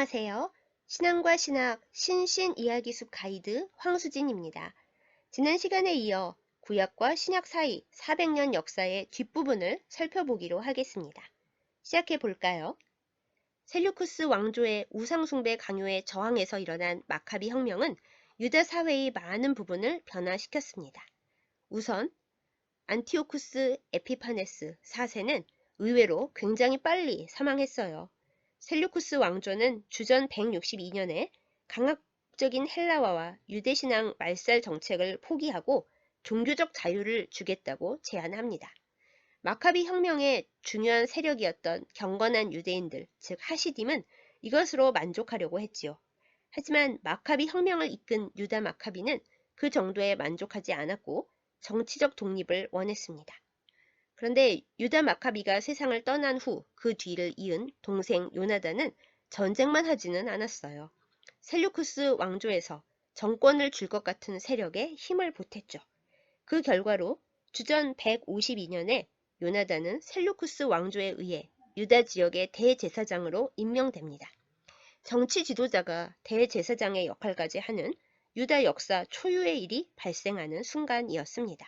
안녕하세요. 신앙과 신학 신신 이야기숲 가이드 황수진입니다. 지난 시간에 이어 구약과 신약 사이 400년 역사의 뒷부분을 살펴보기로 하겠습니다. 시작해 볼까요? 셀류쿠스 왕조의 우상숭배 강요에 저항해서 일어난 마카비 혁명은 유다 사회의 많은 부분을 변화시켰습니다. 우선 안티오쿠스 에피파네스 4세는 의외로 굉장히 빨리 사망했어요. 셀류쿠스 왕조는 주전 162년에 강압적인 헬라화와 유대신앙 말살 정책을 포기하고 종교적 자유를 주겠다고 제안합니다. 마카비 혁명의 중요한 세력이었던 경건한 유대인들, 즉 하시딤은 이것으로 만족하려고 했지요. 하지만 마카비 혁명을 이끈 유다 마카비는 그 정도에 만족하지 않았고 정치적 독립을 원했습니다. 그런데 유다 마카비가 세상을 떠난 후 그 뒤를 이은 동생 요나단은 전쟁만 하지는 않았어요. 셀류쿠스 왕조에서 정권을 줄 것 같은 세력에 힘을 보탰죠. 그 결과로 주전 152년에 요나단은 셀류쿠스 왕조에 의해 유다 지역의 대제사장으로 임명됩니다. 정치 지도자가 대제사장의 역할까지 하는 유다 역사 초유의 일이 발생하는 순간이었습니다.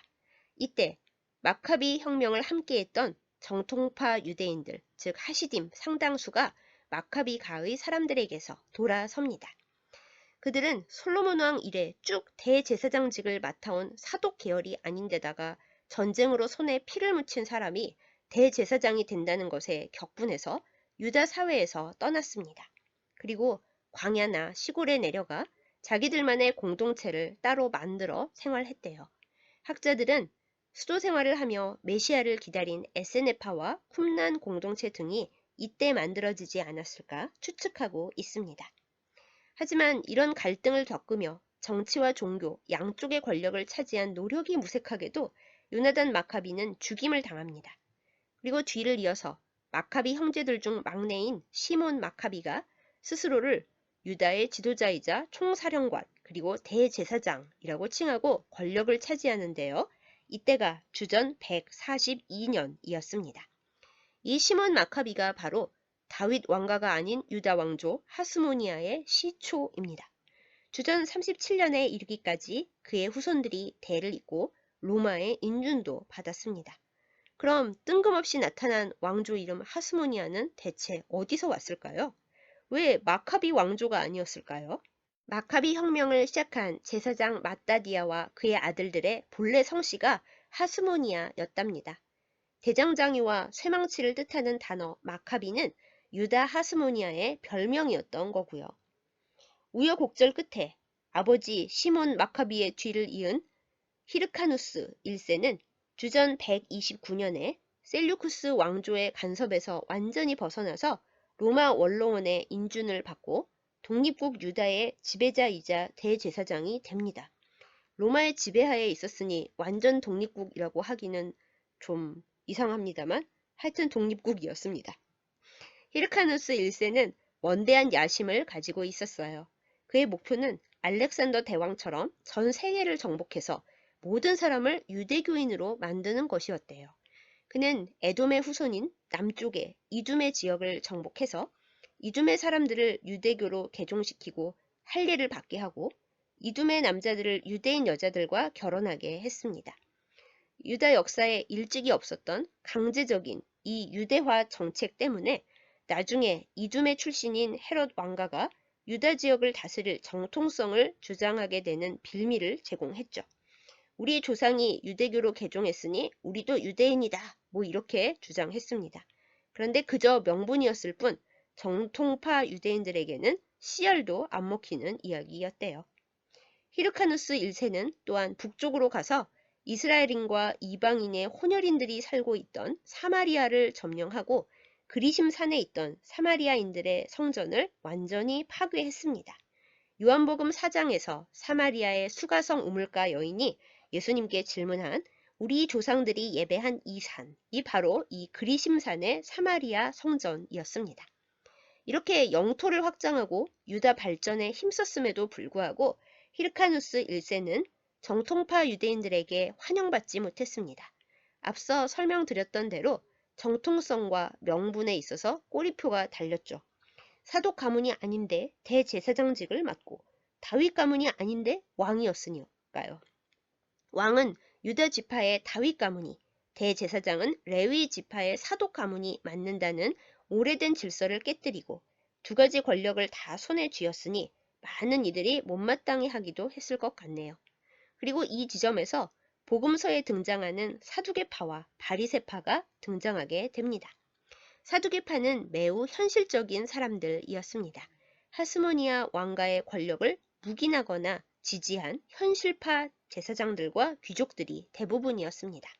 이때 마카비 혁명을 함께했던 정통파 유대인들, 즉 하시딤 상당수가 마카비 가의 사람들에게서 돌아섭니다. 그들은 솔로몬 왕 이래 쭉 대제사장직을 맡아온 사독 계열이 아닌데다가 전쟁으로 손에 피를 묻힌 사람이 대제사장이 된다는 것에 격분해서 유다 사회에서 떠났습니다. 그리고 광야나 시골에 내려가 자기들만의 공동체를 따로 만들어 생활했대요. 학자들은 수도 생활을 하며 메시아를 기다린 에세네파와 쿰란 공동체 등이 이때 만들어지지 않았을까 추측하고 있습니다. 하지만 이런 갈등을 겪으며 정치와 종교 양쪽의 권력을 차지한 노력이 무색하게도 요나단 마카비는 죽임을 당합니다. 그리고 뒤를 이어서 마카비 형제들 중 막내인 시몬 마카비가 스스로를 유다의 지도자이자 총사령관 그리고 대제사장이라고 칭하고 권력을 차지하는데요. 이때가 주전 142년이었습니다. 이 시몬 마카비가 바로 다윗 왕가가 아닌 유다 왕조 하스모니아의 시초입니다. 주전 37년에 이르기까지 그의 후손들이 대를 잇고 로마의 인준도 받았습니다. 그럼 뜬금없이 나타난 왕조 이름 하스모니아는 대체 어디서 왔을까요? 왜 마카비 왕조가 아니었을까요? 마카비 혁명을 시작한 제사장 마따디아와 그의 아들들의 본래 성씨가 하스모니아였답니다. 대장장이와 쇠망치를 뜻하는 단어 마카비는 유다 하스모니아의 별명이었던 거고요. 우여곡절 끝에 아버지 시몬 마카비의 뒤를 이은 히르카누스 1세는 주전 129년에 셀류쿠스 왕조의 간섭에서 완전히 벗어나서 로마 원로원의 인준을 받고 독립국 유다의 지배자이자 대제사장이 됩니다. 로마의 지배하에 있었으니 완전 독립국이라고 하기는 좀 이상합니다만 하여튼 독립국이었습니다. 히르카누스 1세는 원대한 야심을 가지고 있었어요. 그의 목표는 알렉산더 대왕처럼 전 세계를 정복해서 모든 사람을 유대교인으로 만드는 것이었대요. 그는 에돔의 후손인 남쪽의 이둠의 지역을 정복해서 이둠의 사람들을 유대교로 개종시키고 할례를 받게 하고 이둠의 남자들을 유대인 여자들과 결혼하게 했습니다. 유다 역사에 일찍이 없었던 강제적인 이 유대화 정책 때문에 나중에 이둠의 출신인 헤롯 왕가가 유다 지역을 다스릴 정통성을 주장하게 되는 빌미를 제공했죠. 우리 조상이 유대교로 개종했으니 우리도 유대인이다. 뭐 이렇게 주장했습니다. 그런데 그저 명분이었을 뿐 정통파 유대인들에게는 씨알도 안 먹히는 이야기였대요. 히르카누스 1세는 또한 북쪽으로 가서 이스라엘인과 이방인의 혼혈인들이 살고 있던 사마리아를 점령하고 그리심 산에 있던 사마리아인들의 성전을 완전히 파괴했습니다. 요한복음 4장에서 사마리아의 수가성 우물가 여인이 예수님께 질문한 우리 조상들이 예배한 이 산이 바로 이 그리심산의 사마리아 성전이었습니다. 이렇게 영토를 확장하고 유다 발전에 힘썼음에도 불구하고 히르카누스 1세는 정통파 유대인들에게 환영받지 못했습니다. 앞서 설명드렸던 대로 정통성과 명분에 있어서 꼬리표가 달렸죠. 사독 가문이 아닌데 대제사장직을 맡고 다윗 가문이 아닌데 왕이었으니까요. 왕은 유다 지파의 다윗 가문이, 대제사장은 레위 지파의 사독 가문이 맡는다는 오래된 질서를 깨뜨리고 두 가지 권력을 다 손에 쥐었으니 많은 이들이 못마땅해 하기도 했을 것 같네요. 그리고 이 지점에서 복음서에 등장하는 사두개파와 바리새파가 등장하게 됩니다. 사두개파는 매우 현실적인 사람들이었습니다. 하스모니아 왕가의 권력을 묵인하거나 지지한 현실파 제사장들과 귀족들이 대부분이었습니다.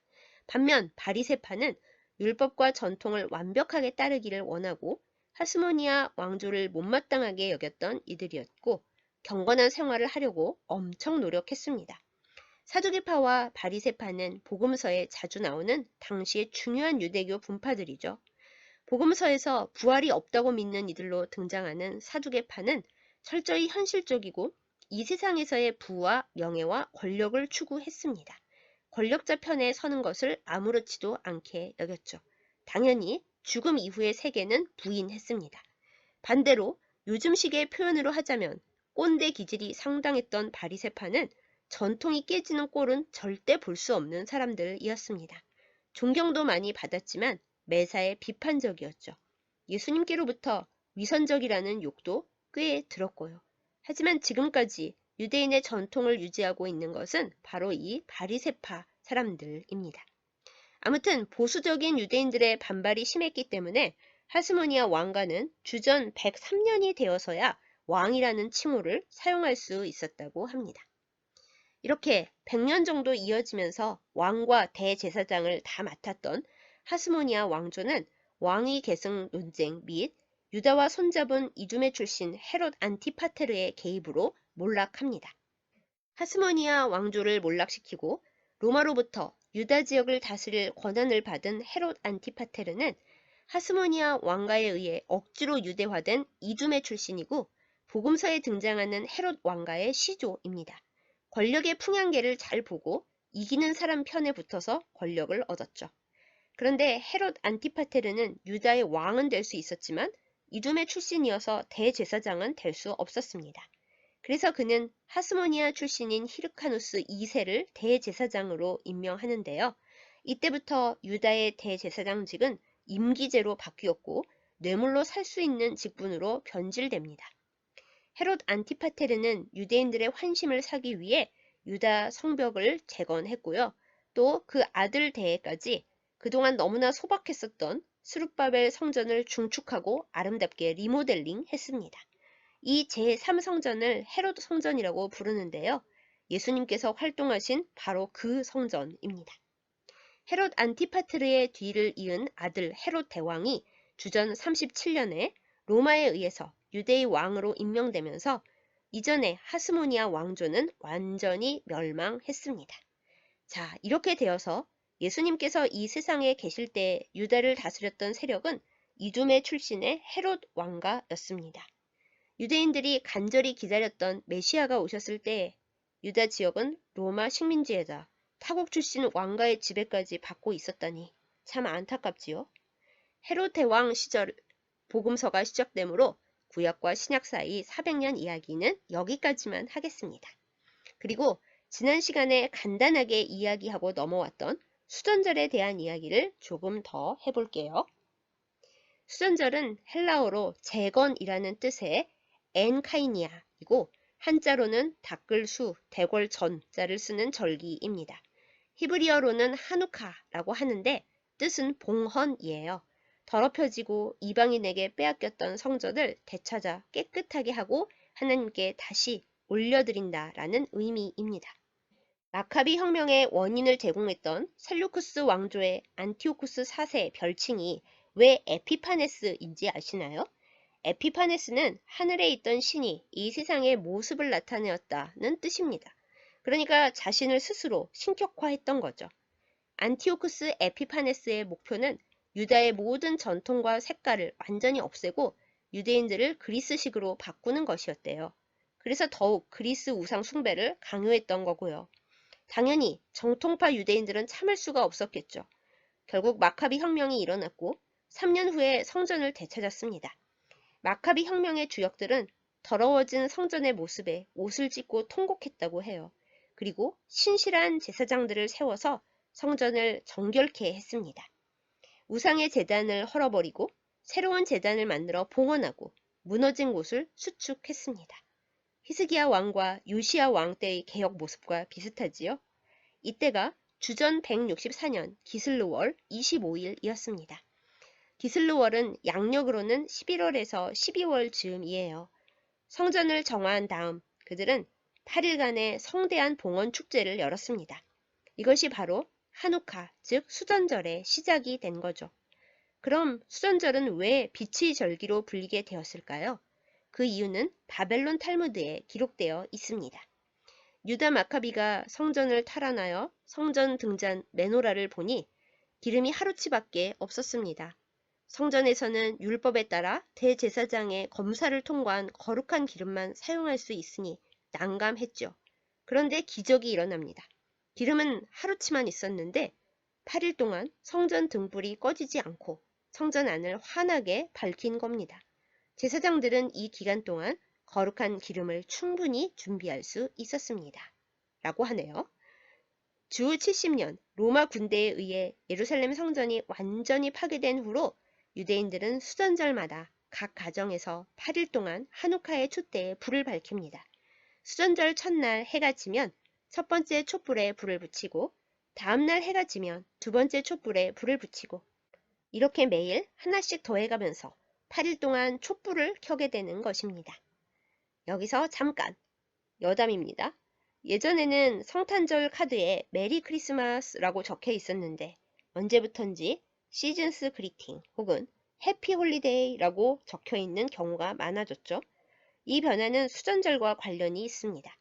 반면 바리새파는 율법과 전통을 완벽하게 따르기를 원하고 하스모니아 왕조를 못마땅하게 여겼던 이들이었고 경건한 생활을 하려고 엄청 노력했습니다. 사두개파와 바리새파는 복음서에 자주 나오는 당시의 중요한 유대교 분파들이죠. 복음서에서 부활이 없다고 믿는 이들로 등장하는 사두개파는 철저히 현실적이고 이 세상에서의 부와 명예와 권력을 추구했습니다. 권력자 편에 서는 것을 아무렇지도 않게 여겼죠. 당연히 죽음 이후의 세계는 부인했습니다. 반대로 요즘식의 표현으로 하자면 꼰대 기질이 상당했던 바리새파는 전통이 깨지는 꼴은 절대 볼 수 없는 사람들이었습니다. 존경도 많이 받았지만 매사에 비판적이었죠. 예수님께로부터 위선적이라는 욕도 꽤 들었고요. 하지만 지금까지 유대인의 전통을 유지하고 있는 것은 바로 이 바리새파 사람들입니다. 아무튼 보수적인 유대인들의 반발이 심했기 때문에 하스모니아 왕가는 주전 103년이 되어서야 왕이라는 칭호를 사용할 수 있었다고 합니다. 이렇게 100년 정도 이어지면서 왕과 대제사장을 다 맡았던 하스모니아 왕조는 왕위 계승 논쟁 및 유다와 손잡은 이두메 출신 헤롯 안티파테르의 개입으로 몰락합니다. 하스모니아 왕조를 몰락시키고 로마로부터 유다 지역을 다스릴 권한을 받은 헤롯 안티파테르는 하스모니아 왕가에 의해 억지로 유대화된 이두메 출신이고 복음서에 등장하는 헤롯 왕가의 시조입니다. 권력의 풍향계를 잘 보고 이기는 사람 편에 붙어서 권력을 얻었죠. 그런데 헤롯 안티파테르는 유다의 왕은 될 수 있었지만 이두메 출신이어서 대제사장은 될 수 없었습니다. 그래서 그는 하스모니아 출신인 히르카누스 2세를 대제사장으로 임명하는데요. 이때부터 유다의 대제사장직은 임기제로 바뀌었고 뇌물로 살 수 있는 직분으로 변질됩니다. 헤롯 안티파테르는 유대인들의 환심을 사기 위해 유다 성벽을 재건했고요. 또 그 아들 대에까지 그동안 너무나 소박했었던 스룹바벨 성전을 중축하고 아름답게 리모델링 했습니다. 이 제3성전을 헤롯 성전이라고 부르는데요. 예수님께서 활동하신 바로 그 성전입니다. 헤롯 안티파트르의 뒤를 이은 아들 헤롯 대왕이 주전 37년에 로마에 의해서 유대의 왕으로 임명되면서 이전에 하스모니아 왕조는 완전히 멸망했습니다. 자, 이렇게 되어서 예수님께서 이 세상에 계실 때 유다를 다스렸던 세력은 이두메 출신의 헤롯 왕가였습니다. 유대인들이 간절히 기다렸던 메시아가 오셨을 때 유다 지역은 로마 식민지에다 타국 출신 왕가의 지배까지 받고 있었다니 참 안타깝지요. 헤롯 대왕 시절 복음서가 시작되므로 구약과 신약 사이 400년 이야기는 여기까지만 하겠습니다. 그리고 지난 시간에 간단하게 이야기하고 넘어왔던 수전절에 대한 이야기를 조금 더 해볼게요. 수전절은 헬라어로 재건이라는 뜻의 엔카이니아이고 한자로는 닦을수, 대궐전자를 쓰는 절기입니다. 히브리어로는 하누카라고 하는데 뜻은 봉헌이에요. 더럽혀지고 이방인에게 빼앗겼던 성전을 되찾아 깨끗하게 하고 하나님께 다시 올려드린다라는 의미입니다. 마카비 혁명의 원인을 제공했던 셀루쿠스 왕조의 안티오쿠스 4세 별칭이 왜 에피파네스인지 아시나요? 에피파네스는 하늘에 있던 신이 이 세상의 모습을 나타내었다는 뜻입니다. 그러니까 자신을 스스로 신격화했던 거죠. 안티오쿠스 에피파네스의 목표는 유다의 모든 전통과 색깔을 완전히 없애고 유대인들을 그리스식으로 바꾸는 것이었대요. 그래서 더욱 그리스 우상 숭배를 강요했던 거고요. 당연히 정통파 유대인들은 참을 수가 없었겠죠. 결국 마카비 혁명이 일어났고 3년 후에 성전을 되찾았습니다. 마카비 혁명의 주역들은 더러워진 성전의 모습에 옷을 찢고 통곡했다고 해요. 그리고 신실한 제사장들을 세워서 성전을 정결케 했습니다. 우상의 제단을 헐어버리고 새로운 제단을 만들어 봉헌하고 무너진 곳을 수축했습니다. 히스기야 왕과 요시야 왕 때의 개혁 모습과 비슷하지요? 이때가 주전 164년 기슬루월 25일이었습니다. 기슬루월은 양력으로는 11월에서 12월 즈음이에요. 성전을 정화한 다음 그들은 8일간의 성대한 봉헌 축제를 열었습니다. 이것이 바로 한우카, 즉 수전절의 시작이 된 거죠. 그럼 수전절은 왜 빛의 절기로 불리게 되었을까요? 그 이유는 바벨론 탈무드에 기록되어 있습니다. 유다 마카비가 성전을 탈환하여 성전 등잔 메노라를 보니 기름이 하루치밖에 없었습니다. 성전에서는 율법에 따라 대제사장의 검사를 통과한 거룩한 기름만 사용할 수 있으니 난감했죠. 그런데 기적이 일어납니다. 기름은 하루치만 있었는데 8일 동안 성전 등불이 꺼지지 않고 성전 안을 환하게 밝힌 겁니다. 제사장들은 이 기간 동안 거룩한 기름을 충분히 준비할 수 있었습니다. 라고 하네요. 주 70년 로마 군대에 의해 예루살렘 성전이 완전히 파괴된 후로 유대인들은 수전절마다 각 가정에서 8일 동안 한우카의 촛대에 불을 밝힙니다. 수전절 첫날 해가 지면 첫 번째 촛불에 불을 붙이고 다음날 해가 지면 두 번째 촛불에 불을 붙이고 이렇게 매일 하나씩 더해가면서 8일 동안 촛불을 켜게 되는 것입니다. 여기서 잠깐 여담입니다. 예전에는 성탄절 카드에 메리 크리스마스라고 적혀 있었는데 언제부턴지 시즌스 그리팅 혹은 해피 홀리데이라고 적혀 있는 경우가 많아졌죠. 이 변화는 수전절과 관련이 있습니다.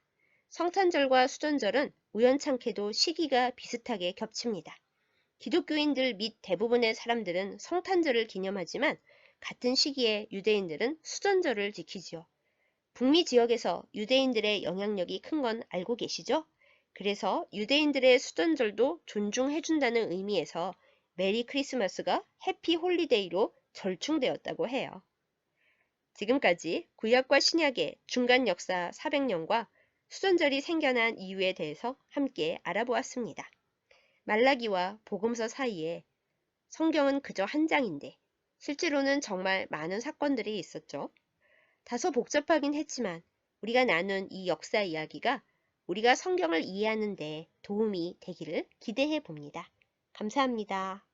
성탄절과 수전절은 우연찮게도 시기가 비슷하게 겹칩니다. 기독교인들 및 대부분의 사람들은 성탄절을 기념하지만 같은 시기에 유대인들은 수전절을 지키지요. 북미 지역에서 유대인들의 영향력이 큰 건 알고 계시죠? 그래서 유대인들의 수전절도 존중해준다는 의미에서 메리 크리스마스가 해피 홀리데이로 절충되었다고 해요. 지금까지 구약과 신약의 중간 역사 400년과 수전절이 생겨난 이유에 대해서 함께 알아보았습니다. 말라기와 복음서 사이에 성경은 그저 한 장인데 실제로는 정말 많은 사건들이 있었죠. 다소 복잡하긴 했지만 우리가 나눈 이 역사 이야기가 우리가 성경을 이해하는 데 도움이 되기를 기대해 봅니다. 감사합니다.